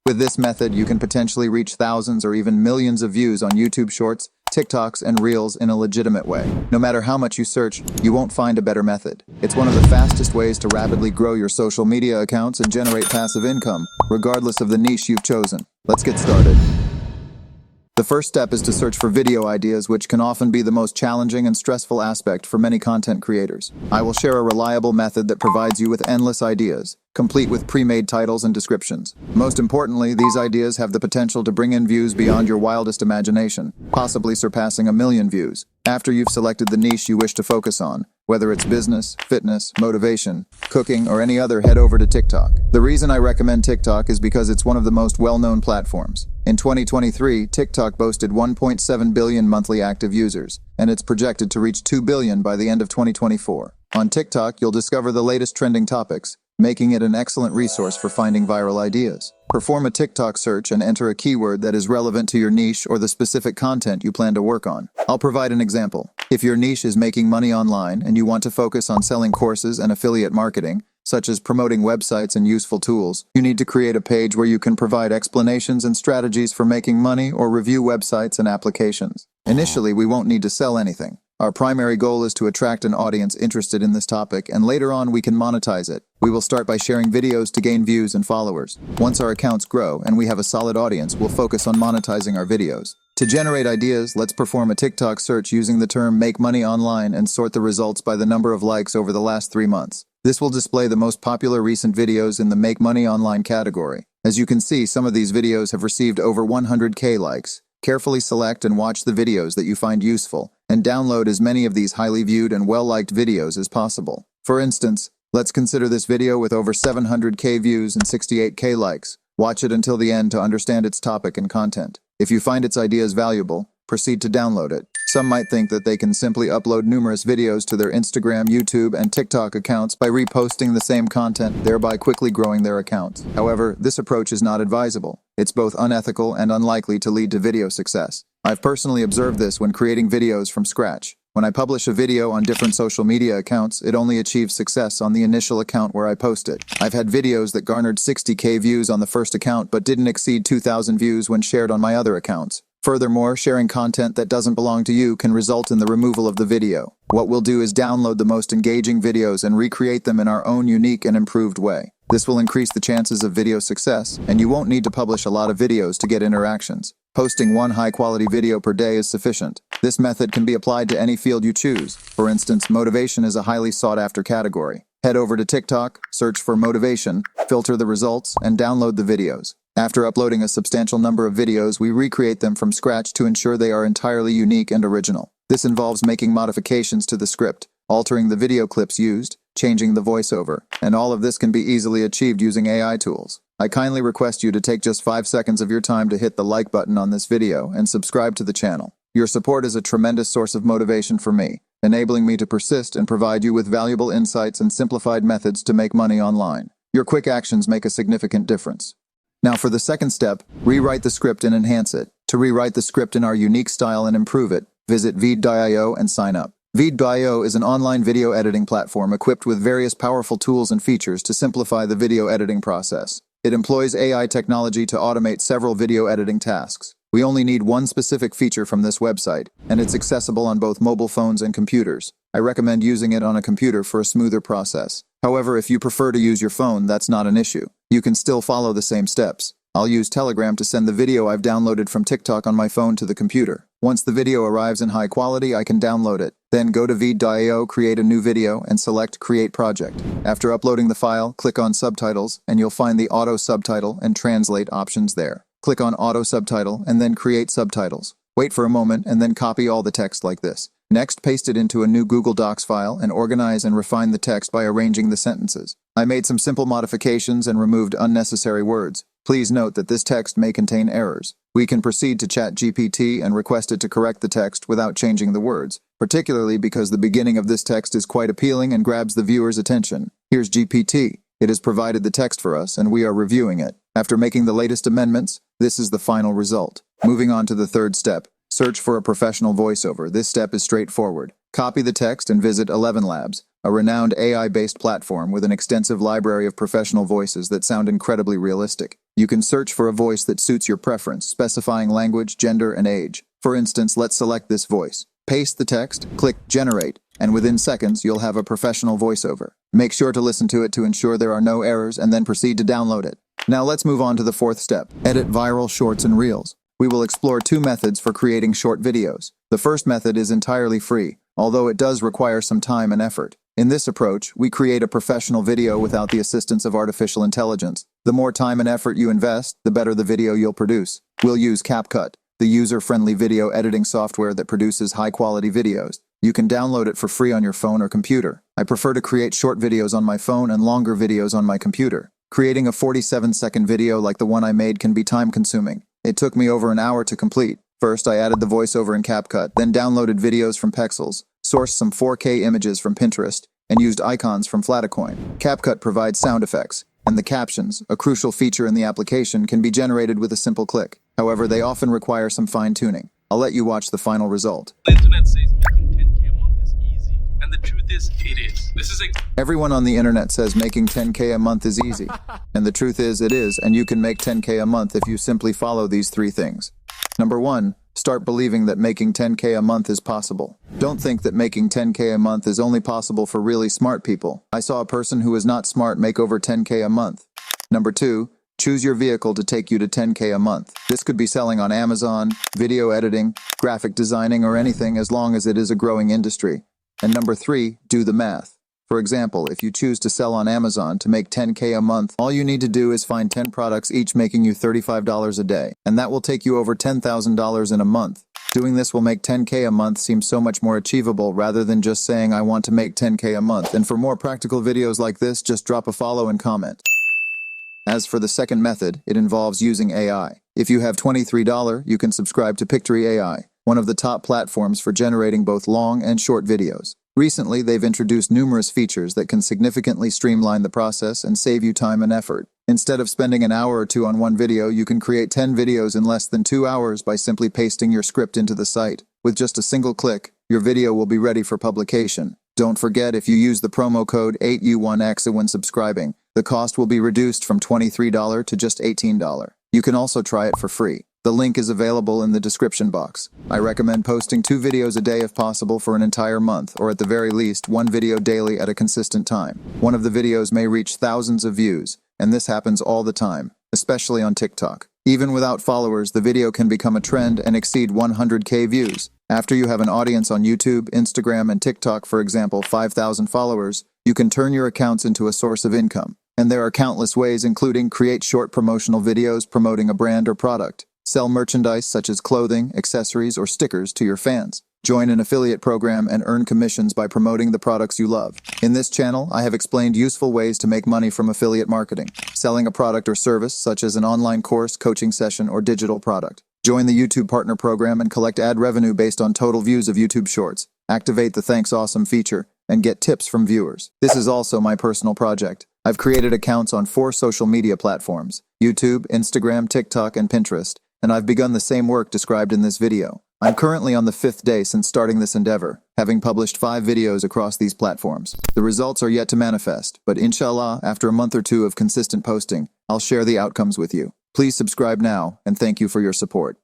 With this method, you can potentially reach thousands or even millions of views on YouTube Shorts, TikToks, and Reels in a legitimate way. No matter how much you search, you won't find a better method. It's one of the fastest ways to rapidly grow your social media accounts and generate passive income, regardless of the niche you've chosen. Let's get started. The first step is to search for video ideas, which can often be the most challenging and stressful aspect for many content creators. I will share a reliable method that provides you with endless ideas, complete with pre-made titles and descriptions. Most importantly, these ideas have the potential to bring in views beyond your wildest imagination, possibly surpassing 1 million views. After you've selected the niche you wish to focus on, whether it's business, fitness, motivation, cooking, or any other, head over to TikTok. The reason I recommend TikTok is because it's one of the most well-known platforms. In 2023, TikTok boasted 1.7 billion monthly active users, and it's projected to reach 2 billion by the end of 2024. On TikTok, you'll discover the latest trending topics, making it an excellent resource for finding viral ideas. Perform a TikTok search and enter a keyword that is relevant to your niche or the specific content you plan to work on. I'll provide an example. If your niche is making money online and you want to focus on selling courses and affiliate marketing, such as promoting websites and useful tools, you need to create a page where you can provide explanations and strategies for making money or review websites and applications. Initially, we won't need to sell anything. Our primary goal is to attract an audience interested in this topic, and later on we can monetize it. We will start by sharing videos to gain views and followers. Once our accounts grow and we have a solid audience, we'll focus on monetizing our videos. To generate ideas, let's perform a TikTok search using the term "make money online" and sort the results by the number of likes over the last 3 months. This will display the most popular recent videos in the "make money online" category. As you can see, some of these videos have received over 100K likes. Carefully select and watch the videos that you find useful, and download as many of these highly viewed and well-liked videos as possible. For instance, let's consider this video with over 700K views and 68K likes. Watch it until the end to understand its topic and content. If you find its ideas valuable, proceed to download it. Some might think that they can simply upload numerous videos to their Instagram, YouTube, and TikTok accounts by reposting the same content, thereby quickly growing their accounts. However, this approach is not advisable. It's both unethical and unlikely to lead to video success. I've personally observed this when creating videos from scratch. When I publish a video on different social media accounts, it only achieves success on the initial account where I post it. I've had videos that garnered 60K views on the first account but didn't exceed 2,000 views when shared on my other accounts. Furthermore, sharing content that doesn't belong to you can result in the removal of the video. What we'll do is download the most engaging videos and recreate them in our own unique and improved way. This will increase the chances of video success, and you won't need to publish a lot of videos to get interactions. Posting one high-quality video per day is sufficient. This method can be applied to any field you choose. For instance, motivation is a highly sought-after category. Head over to TikTok, search for motivation, filter the results, and download the videos. After uploading a substantial number of videos, we recreate them from scratch to ensure they are entirely unique and original. This involves making modifications to the script, altering the video clips used, changing the voiceover, and all of this can be easily achieved using AI tools. I kindly request you to take just 5 seconds of your time to hit the like button on this video and subscribe to the channel. Your support is a tremendous source of motivation for me, enabling me to persist and provide you with valuable insights and simplified methods to make money online. Your quick actions make a significant difference. Now for the second step, rewrite the script and enhance it. To rewrite the script in our unique style and improve it, visit Veed.io and sign up. Veed.io is an online video editing platform equipped with various powerful tools and features to simplify the video editing process. It employs AI technology to automate several video editing tasks. We only need one specific feature from this website, and it's accessible on both mobile phones and computers. I recommend using it on a computer for a smoother process. However, if you prefer to use your phone, that's not an issue. You can still follow the same steps. I'll use Telegram to send the video I've downloaded from TikTok on my phone to the computer. Once the video arrives in high quality, I can download it. Then go to Veed.io, create a new video, and select Create Project. After uploading the file, click on Subtitles, and you'll find the Auto Subtitle and Translate options there. Click on Auto Subtitle, and then Create Subtitles. Wait for a moment, and then copy all the text like this. Next, paste it into a new Google Docs file and organize and refine the text by arranging the sentences. I made some simple modifications and removed unnecessary words. Please note that this text may contain errors. We can proceed to ChatGPT and request it to correct the text without changing the words, particularly because the beginning of this text is quite appealing and grabs the viewer's attention. Here's GPT. It has provided the text for us, and we are reviewing it. After making the latest amendments, this is the final result. Moving on to the third step. Search for a professional voiceover. This step is straightforward. Copy the text and visit 11 Labs, a renowned AI-based platform with an extensive library of professional voices that sound incredibly realistic. You can search for a voice that suits your preference, specifying language, gender, and age. For instance, let's select this voice. Paste the text, click Generate, and within seconds, you'll have a professional voiceover. Make sure to listen to it to ensure there are no errors and then proceed to download it. Now let's move on to the fourth step. Edit viral shorts and reels. We will explore two methods for creating short videos. The first method is entirely free, although it does require some time and effort. In this approach, we create a professional video without the assistance of artificial intelligence. The more time and effort you invest, the better the video you'll produce. We'll use CapCut, the user-friendly video editing software that produces high-quality videos. You can download it for free on your phone or computer. I prefer to create short videos on my phone and longer videos on my computer. Creating a 47-second video like the one I made can be time-consuming. It took me over an hour to complete. First, I added the voiceover in CapCut, then downloaded videos from Pexels, sourced some 4K images from Pinterest, and used icons from Flaticoin. CapCut provides sound effects, and the captions, a crucial feature in the application, can be generated with a simple click. However, they often require some fine-tuning. I'll let you watch the final result. The internet says making 10K a month is easy, and the truth is, it is. Everyone on the internet says making 10K a month is easy, and the truth is, it is, and you can make 10K a month if you simply follow these three things. Number 1, start believing that making 10K a month is possible. Don't think that making 10K a month is only possible for really smart people. I saw a person who is not smart make over 10K a month. Number 2, choose your vehicle to take you to 10K a month. This could be selling on Amazon, video editing, graphic designing, or anything as long as it is a growing industry. And number 3, do the math. For example, if you choose to sell on Amazon to make 10K a month, all you need to do is find 10 products each making you $35 a day, and that will take you over $10,000 in a month. Doing this will make 10K a month seem so much more achievable rather than just saying I want to make 10K a month. And for more practical videos like this, just drop a follow and comment. As for the second method, it involves using AI. If you have $23, you can subscribe to Pictory AI, one of the top platforms for generating both long and short videos. Recently, they've introduced numerous features that can significantly streamline the process and save you time and effort. Instead of spending an hour or two on one video, you can create 10 videos in less than 2 hours by simply pasting your script into the site. With just a single click, your video will be ready for publication. Don't forget, if you use the promo code 8U1X when subscribing, the cost will be reduced from $23 to just $18. You can also try it for free. The link is available in the description box. I recommend posting 2 videos a day if possible for an entire month, or at the very least, 1 video daily at a consistent time. One of the videos may reach thousands of views, and this happens all the time, especially on TikTok. Even without followers, the video can become a trend and exceed 100K views. After you have an audience on YouTube, Instagram, and TikTok, for example, 5,000 followers, you can turn your accounts into a source of income. And there are countless ways, including create short promotional videos promoting a brand or product. Sell merchandise such as clothing, accessories, or stickers to your fans. Join an affiliate program and earn commissions by promoting the products you love. In this channel, I have explained useful ways to make money from affiliate marketing. Selling a product or service such as an online course, coaching session, or digital product. Join the YouTube Partner Program and collect ad revenue based on total views of YouTube Shorts. Activate the Thanks Awesome feature and get tips from viewers. This is also my personal project. I've created accounts on 4 social media platforms: YouTube, Instagram, TikTok, and Pinterest. And I've begun the same work described in this video. I'm currently on the 5th day since starting this endeavor, having published 5 videos across these platforms. The results are yet to manifest, but inshallah, after a month or 2 of consistent posting, I'll share the outcomes with you. Please subscribe now, and thank you for your support.